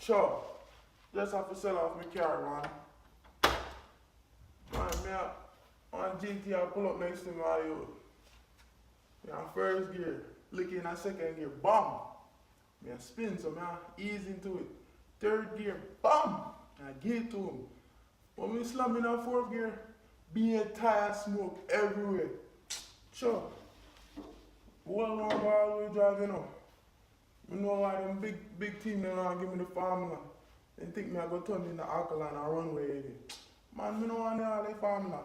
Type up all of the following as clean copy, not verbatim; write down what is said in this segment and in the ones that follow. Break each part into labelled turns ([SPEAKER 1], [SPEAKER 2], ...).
[SPEAKER 1] Sure. Just have to sell off my car, man. Man, on GT, I pull up next to my youth. On first gear, look in a second gear, bam. Me I spin, so I ease into it. Third gear, bam. I get to him. When we slam in our fourth gear, being tire smoke everywhere. Sure. Well, on all the way driving up. You know why them big team they don't give me the formula. They think me I go turn in the alkaline and runway again. Man, me don't want all that formula.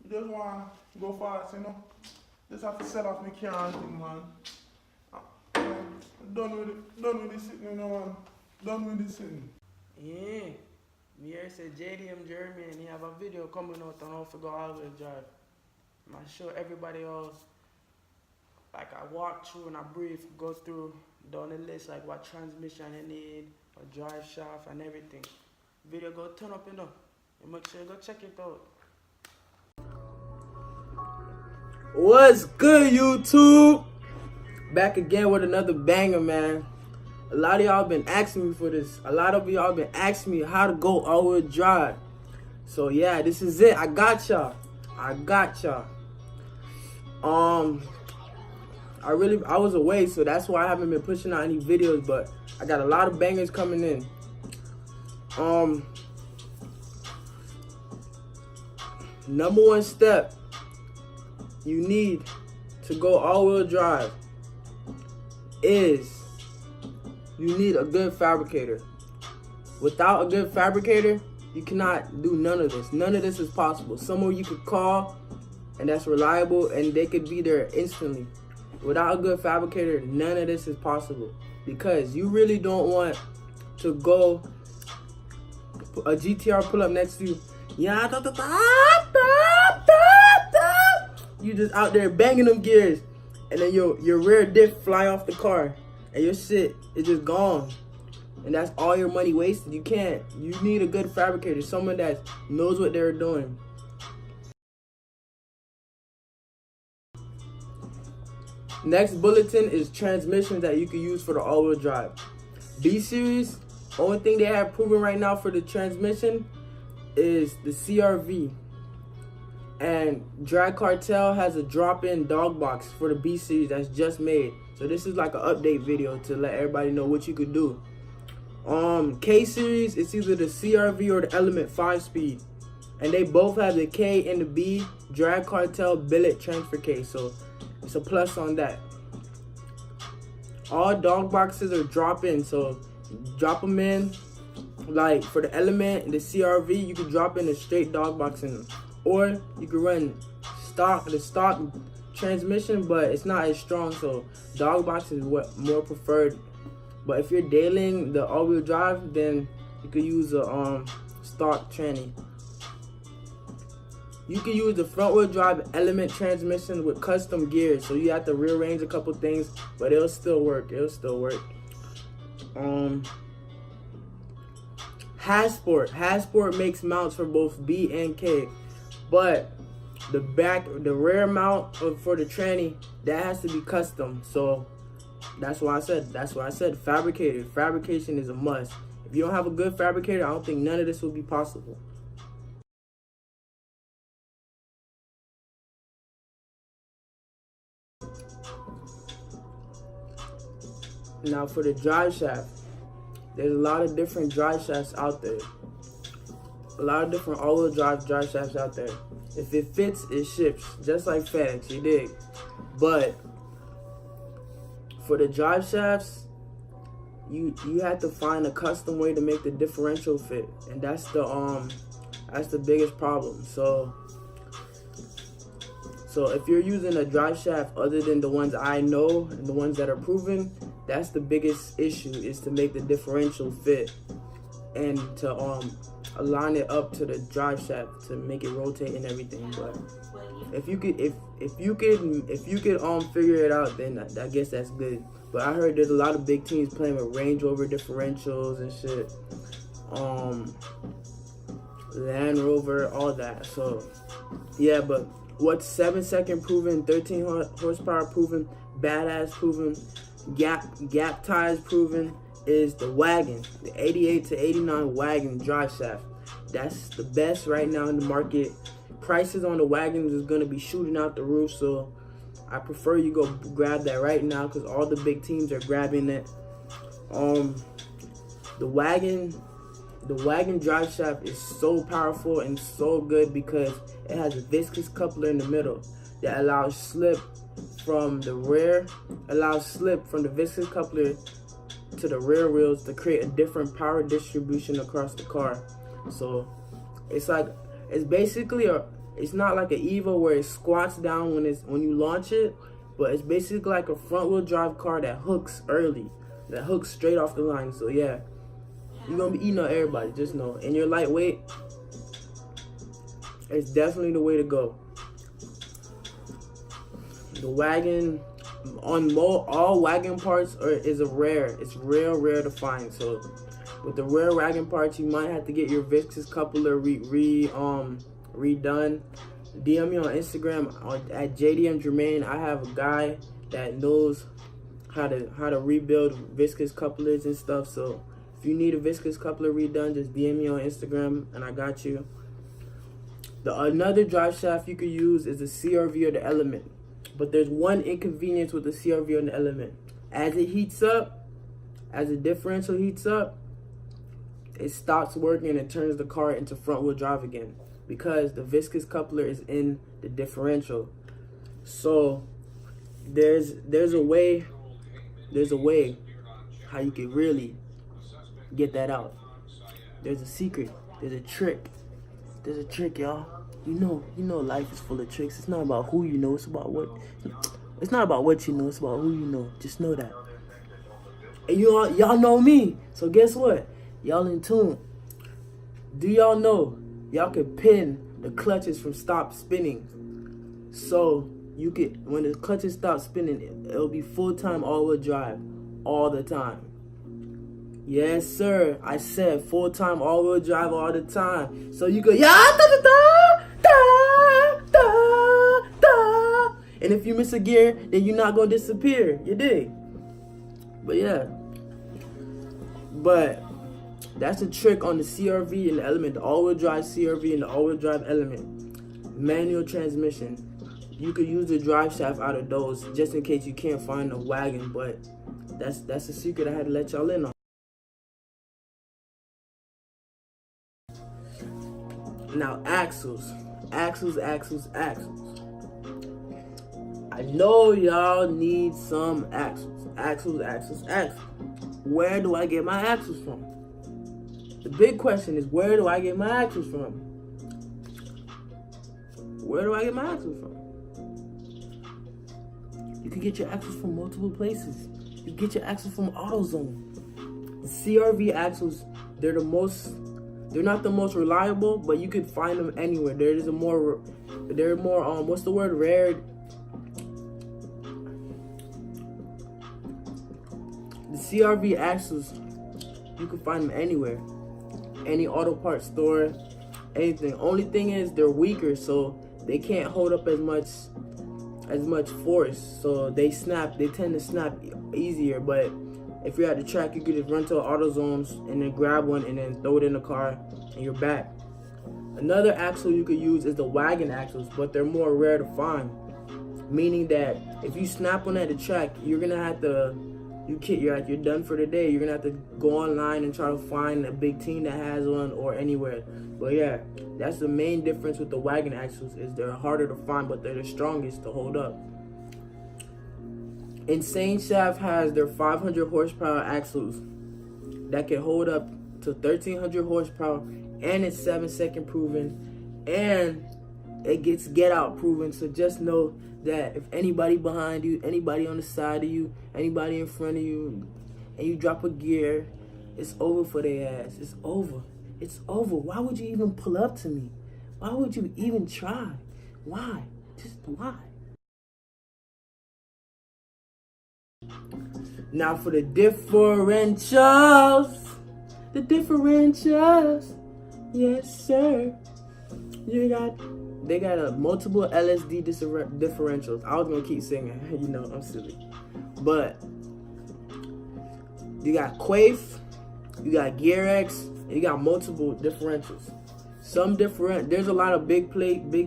[SPEAKER 1] You just want to go fast, you know. Just have to sell off my car and thing, man. Done with it. Done with this sitting, you know, man. Done with this sitting.
[SPEAKER 2] Yeah. Me here say JDM Jeremy and he have a video coming out on how to go all-wheel drive. I show everybody else, like I walk through and I brief, go through down the list like what transmission you need, or drive shaft and everything. Video go turn up, you know. And make sure you go check it out. What's good, YouTube? Back again with another banger, man. A lot of y'all been asking me for this. A lot of y'all been asking me how to go all-wheel drive. So yeah, this is it. I got y'all. I was away, so that's why I haven't been pushing out any videos, but I got a lot of bangers coming in. Number one step you need to go all-wheel drive is you need a good fabricator. Without a good fabricator, you cannot do none of this. None of this is possible. Someone you could call and that's reliable and they could be there instantly. Without a good fabricator, none of this is possible. Because you really don't want to go a GTR pull up next to you. Yeah, you just out there banging them gears and then your rear diff fly off the car and your shit is just gone. And that's all your money wasted. You can't. You need a good fabricator, someone that knows what they're doing. Next bulletin is transmissions that you can use for the all-wheel drive. B-Series, only thing they have proven right now for the transmission is the CRV. And Drag Cartel has a drop-in dog box for the B-Series that's just made. So this is like an update video to let everybody know what you could do. K-Series, it's either the CRV or the Element 5-speed. And they both have the K and the B Drag Cartel billet transfer case. So it's a plus on that. All dog boxes are drop-in, so drop them in. Like for the Element and the CRV, you can drop in a straight dog box in them. Or you can run the stock transmission, but it's not as strong, so dog box is what more preferred. But if you're dailying the all-wheel drive, then you could use a stock tranny. You can use the front-wheel drive Element transmission with custom gears, so you have to rearrange a couple things, but it'll still work. Hasport makes mounts for both B and K, but the rear mount for the tranny, that has to be custom. So that's why I said fabrication is a must. If you don't have a good fabricator, I don't think none of this will be possible. Now for the drive shaft, there's a lot of different drive shafts out there. A lot of different all-wheel drive shafts out there. If it fits, it ships, just like FedEx, you dig? But for the drive shafts, you have to find a custom way to make the differential fit, and that's the biggest problem. So if you're using a drive shaft other than the ones I know and the ones that are proven, that's the biggest issue, is to make the differential fit and to align it up to the drive shaft to make it rotate and everything. But if you could figure it out, then I guess that's good. But I heard there's a lot of big teams playing with Range Rover differentials and shit, Land Rover, all that. So yeah, but what's 7-second proven, 13 horsepower proven, badass proven, gap ties proven, is the wagon, the 88 to 89 wagon drive shaft. That's the best right now in the market. Prices on the wagons is gonna be shooting out the roof, so I prefer you go grab that right now because all the big teams are grabbing it. The wagon drive shaft is so powerful and so good because it has a viscous coupler in the middle that allows slip from the viscous coupler to the rear wheels to create a different power distribution across the car. So it's basically it's not like an Evo where it squats down when you launch it, but it's basically like a front wheel drive car that hooks early, that hooks straight off the line. So yeah, you're gonna be eating on everybody, just know. And you're lightweight, it's definitely the way to go. The wagon, all wagon parts it's rare to find. So with the rare wagon parts, you might have to get your viscous coupler redone. DM me on Instagram at JDM Jermaine. I have a guy that knows how to rebuild viscous couplers and stuff. So if you need a viscous coupler redone, just DM me on Instagram and I got you. Another drive shaft you could use is the CRV or the Element. But there's one inconvenience with the CRV or the Element. As it heats up, as the differential heats up, it stops working and it turns the car into front wheel drive again because the viscous coupler is in the differential. So there's a way how you can really get that out. There's a secret. There's a trick, y'all. You know life is full of tricks. It's not about who you know, it's not about what you know, it's about who you know. Just know that. And y'all know me. So guess what? Y'all in tune. Do y'all know y'all can pin the clutches from stop spinning? So you could, when the clutches stop spinning, it'll be full-time all-wheel drive all the time. Yes, sir. I said full-time all-wheel drive all the time. So you go, yeah, da da da da da da. And if you miss a gear, then you're not gonna disappear. You dig? But yeah. But that's a trick on the CRV and the Element, the all-wheel drive CRV and the all-wheel drive Element. Manual transmission. You could use the drive shaft out of those just in case you can't find a wagon, but that's a secret I had to let y'all in on. Now axles. I know y'all need some axles. Where do I get my axles from? The big question is, where do I get my axles from? You can get your axles from multiple places. You can get your axles from AutoZone. The CRV axles, they're not the most reliable, but you can find them anywhere. They're more what's the word, rare? The CRV axles, you can find them anywhere. Any auto parts store, anything. Only thing is they're weaker, so they can't hold up as much force. So they tend to snap easier. But if you're at the track, you could just run to AutoZone and then grab one and then throw it in the car and you're back. Another axle you could use is the wagon axles, but they're more rare to find. Meaning that if you snap one at the track, you're gonna have to, you're done for the day. You're gonna have to go online and try to find a big team that has one or anywhere. But yeah, that's the main difference with the wagon axles, is they're harder to find, but they're the strongest to hold up. Insane Shaft has their 500 horsepower axles that can hold up to 1300 horsepower, and it's 7-second proven, and it gets get out proven. So just know that if anybody behind you, anybody on the side of you, anybody in front of you, and you drop a gear, it's over for their ass. It's over. Why would you even pull up to me? Why would you even try? Why? Just why? Now for the differentials. Yes, sir. They got a multiple LSD differentials. I was gonna keep singing, I'm silly. But You got Quaif, you got Gear X, and you got multiple differentials. There's a lot of big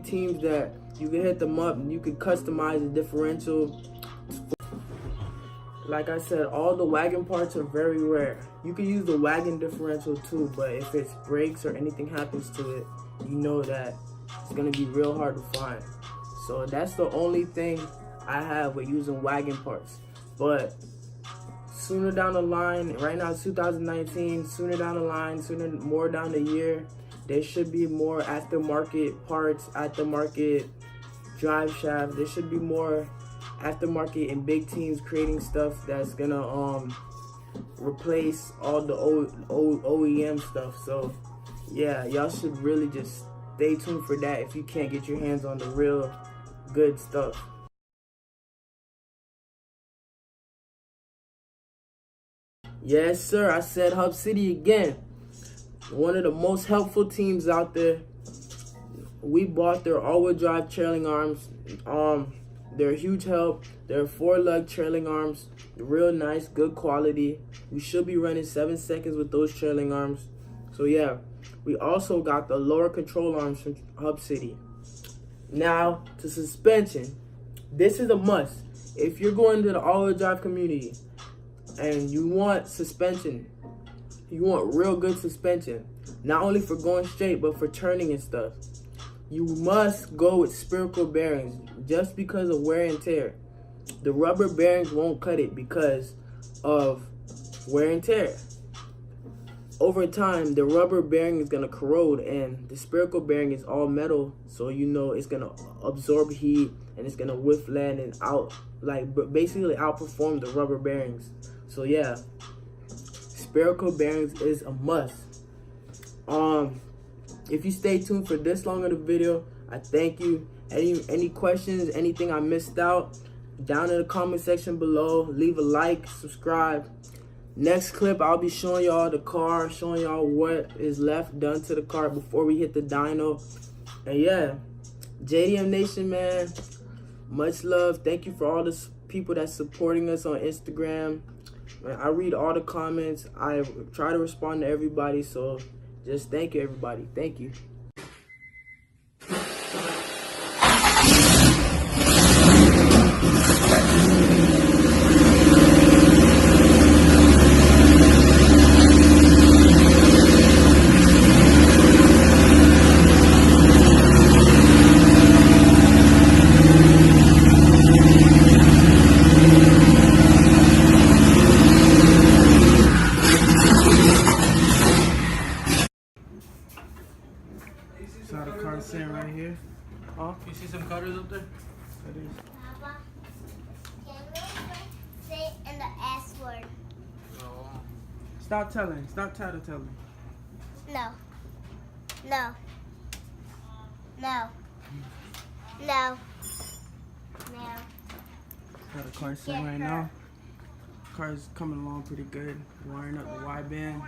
[SPEAKER 2] teams that you can hit them up and you can customize the differential. Like I said, all the wagon parts are very rare. You can use the wagon differential too, but if it breaks or anything happens to it, you know that it's gonna be real hard to find. So that's the only thing I have with using wagon parts. But sooner down the line, right now it's 2019, sooner down the line, more down the year, there should be more aftermarket parts, aftermarket Driveshaft. There should be more aftermarket and big teams creating stuff that's gonna replace all the old OEM stuff. So yeah, y'all should really just stay tuned for that if you can't get your hands on the real good stuff. Yes sir, I said Hub City again. One of the most helpful teams out there. We bought their all-wheel drive trailing arms. They're a huge help. They're 4-lug trailing arms. Real nice, good quality. We should be running 7 seconds with those trailing arms. So yeah, we also got the lower control arms from Hub City. Now, to suspension. This is a must. If you're going to the all-wheel drive community and you want suspension, you want real good suspension, not only for going straight, but for turning and stuff, you must go with spherical bearings just because of wear and tear. The rubber bearings won't cut it because of wear and tear. Over time, the rubber bearing is gonna corrode, and the spherical bearing is all metal, so you know it's gonna absorb heat and it's gonna withstand and basically outperform the rubber bearings. So yeah, spherical bearings is a must. If you stay tuned for this long of the video, I thank you. Any questions, anything I missed out, down in the comment section below. Leave a like, subscribe. Next clip, I'll be showing y'all the car, showing y'all what is left done to the car before we hit the dyno. And yeah, JDM Nation, man, much love. Thank you for all the people that's supporting us on Instagram. Man, I read all the comments. I try to respond to everybody, so just thank you, everybody. Thank you.
[SPEAKER 1] That's how the car's sitting right here.
[SPEAKER 2] Huh? You see some cutters up there?
[SPEAKER 1] That is.
[SPEAKER 3] Papa, can we say in the S word?
[SPEAKER 2] No.
[SPEAKER 1] Stop telling. Stop telling.
[SPEAKER 3] No. No. No. No. No.
[SPEAKER 1] How the car's sitting right now. Car's coming along pretty good. Wiring up the wideband.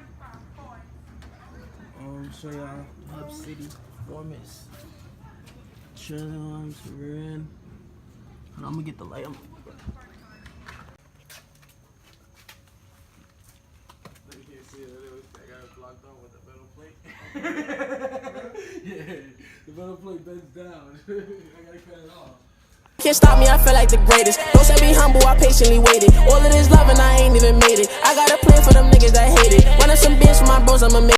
[SPEAKER 1] Show y'all Hub City performance. Trailing arms, rear end. And I'm gonna get the light. You can't see it. I got it blocked on with the metal plate. Yeah, the metal plate bends down. I gotta cut it off.
[SPEAKER 4] Can't stop me, I feel like the greatest. Don't say be humble, I patiently waited. All of this love and I ain't even made it. I got a plan for them niggas that hate it. Running some beers for my bros, I'ma make